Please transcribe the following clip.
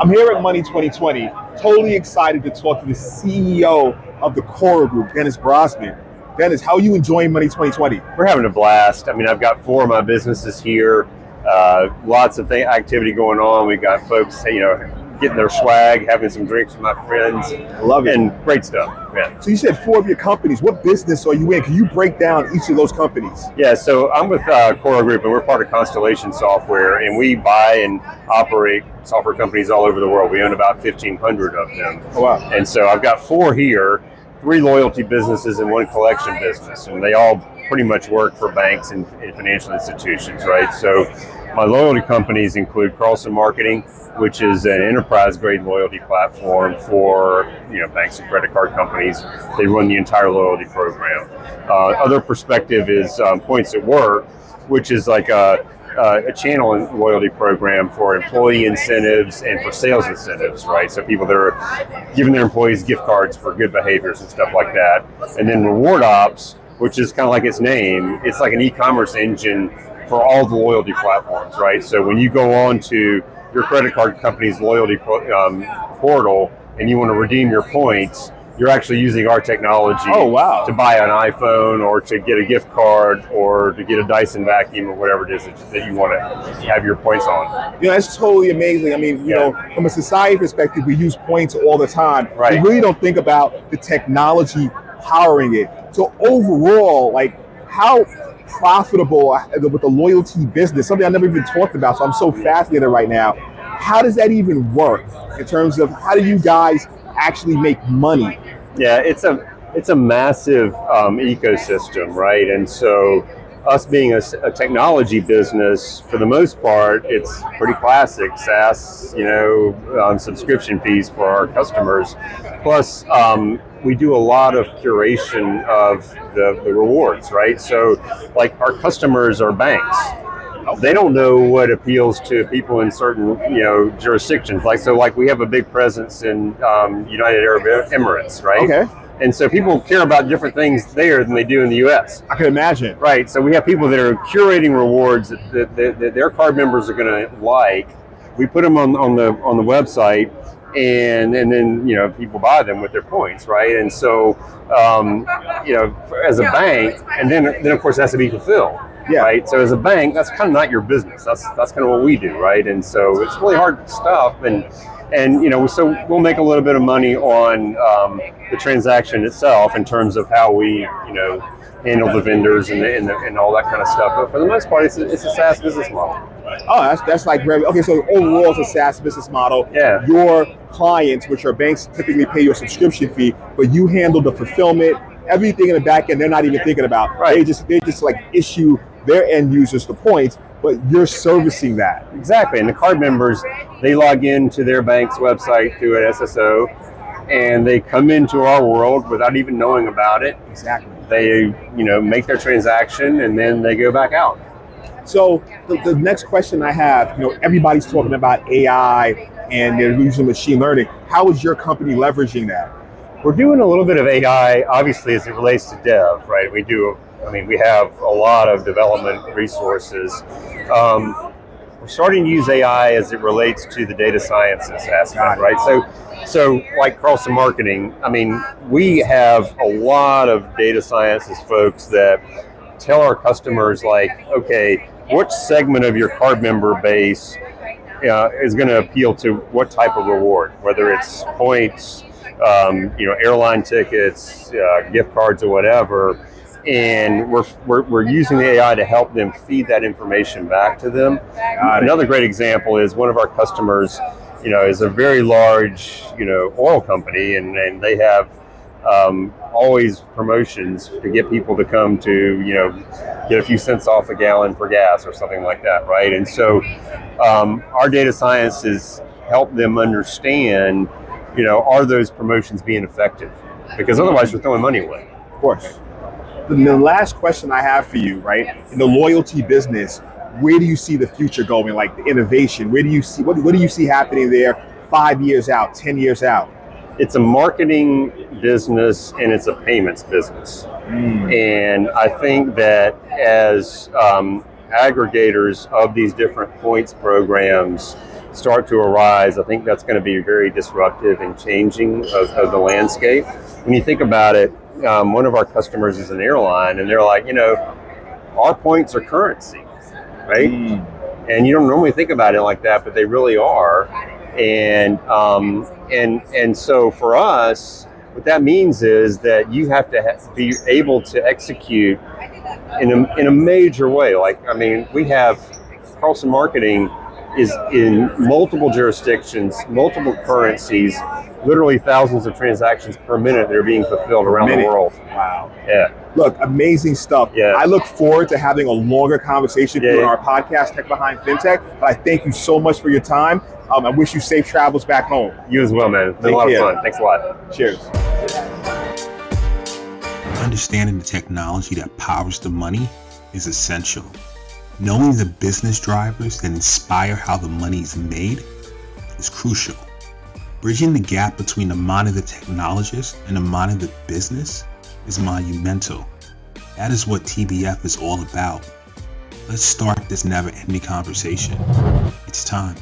I'm here at Money 2020, totally excited to talk to the CEO of the Cora Group, Denis Brosnan. Denis, how are you enjoying Money 2020? We're having a blast. I mean, I've got 4 of my businesses here. Lots of activity going on. We've got folks, getting their swag, having some drinks with my friends. Love it. And great stuff. Yeah. So you said 4 of your companies. What business are you in? Can you break down each of those companies? Yeah, so I'm with Cora Group, and we're part of Constellation Software, and we buy and operate software companies all over the world. We own about 1,500 of them. Oh, wow. And so I've got 4 here, 3 loyalty businesses and 1 collection business, and they all pretty much work for banks and financial institutions, right? So my loyalty companies include Carlson Marketing, which is an enterprise-grade loyalty platform for banks and credit card companies. They run the entire loyalty program. Other perspective is Points at Work, which is like a channel and loyalty program for employee incentives and for sales incentives, right? So people that are giving their employees gift cards for good behaviors and stuff like that. And then Reward Ops, which is kind of like its name, it's like an e-commerce engine for all the loyalty platforms, right? So when you go on to your credit card company's loyalty portal and you want to redeem your points, you're actually using our technology to buy an iPhone or to get a gift card or to get a Dyson vacuum or whatever it is that you want to have your points on. That's totally amazing. I mean, from a society perspective, we use points all the time. Right. We really don't think about the technology powering it. So overall, how profitable with the loyalty business, something I never even talked about, so I'm so fascinated right now. How does that even work in terms of how do you guys actually make money? Yeah, it's a massive ecosystem, right? And so us being a technology business, for the most part, it's pretty classic SaaS, subscription fees for our customers. Plus, we do a lot of curation of the rewards, right? So like our customers are banks. They don't know what appeals to people in certain, jurisdictions. Like we have a big presence in United Arab Emirates, right? Okay. And so people care about different things there than they do in the U.S. I can imagine. Right. So we have people that are curating rewards that their card members are going to like. We put them on the website, and then people buy them with their points, right? And so as a bank, and then of course it has to be fulfilled. Yeah. Right. So as a bank, that's kind of not your business. That's kind of what we do, right? And so it's really hard stuff, and so we'll make a little bit of money on the transaction itself in terms of how we handle the vendors and all that kind of stuff. But for the most part, it's a SaaS business model. Oh, that's like very okay. So overall, it's a SaaS business model. Yeah. Your clients, which are banks, typically pay your subscription fee, but you handle the fulfillment, everything in the back end. They're not even thinking about. Right. They just like issue their end users the points, but you're servicing that. Exactly. And the card members, they log into their bank's website through an SSO, and they come into our world without even knowing about it. Exactly. They, make their transaction, and then they go back out. So the next question I have, everybody's talking about AI and they're using machine learning. How is your company leveraging that? We're doing a little bit of AI, obviously, as it relates to dev, right? We have a lot of development resources. We're starting to use AI as it relates to the data sciences aspect, right? So like Carlson Marketing, we have a lot of data sciences folks that tell our customers, okay, which segment of your card member base is going to appeal to what type of reward, whether it's points, airline tickets, gift cards, or whatever. And we're using the AI to help them feed that information back to them. Another great example is one of our customers, is a very large, oil company, and they have always promotions to get people to come to, get a few cents off a gallon for gas or something like that, right? And so our data sciences help them understand, are those promotions being effective? Because otherwise we're throwing money away. Of course. The last question I have for you, right? In the loyalty business, where do you see the future going? Like the innovation, where do you see, what do you see happening there 5 years out, 10 years out? It's a marketing business and it's a payments business. And I think that as aggregators of these different points programs, start to arise, I think that's going to be very disruptive and changing of the landscape. When you think about it, one of our customers is an airline, and they're like, our points are currency, right? And you don't normally think about it like that, but they really are. And so for us, what that means is that you have to be able to execute in a major way. Like, I mean, we have Carlson Marketing is in multiple jurisdictions, multiple currencies, literally thousands of transactions per minute that are being fulfilled around the world. Wow. Yeah. Look, amazing stuff. Yeah. I look forward to having a longer conversation with you on our podcast, Tech Behind FinTech. But I thank you so much for your time. I wish you safe travels back home. You as well, man. It's been a lot of fun. Thanks a lot. Cheers. Understanding the technology that powers the money is essential. Knowing the business drivers that inspire how the money is made is crucial. Bridging the gap between the mind of the technologist and the mind of the business is monumental. That is what TBF is all about. Let's start this never-ending conversation. It's time.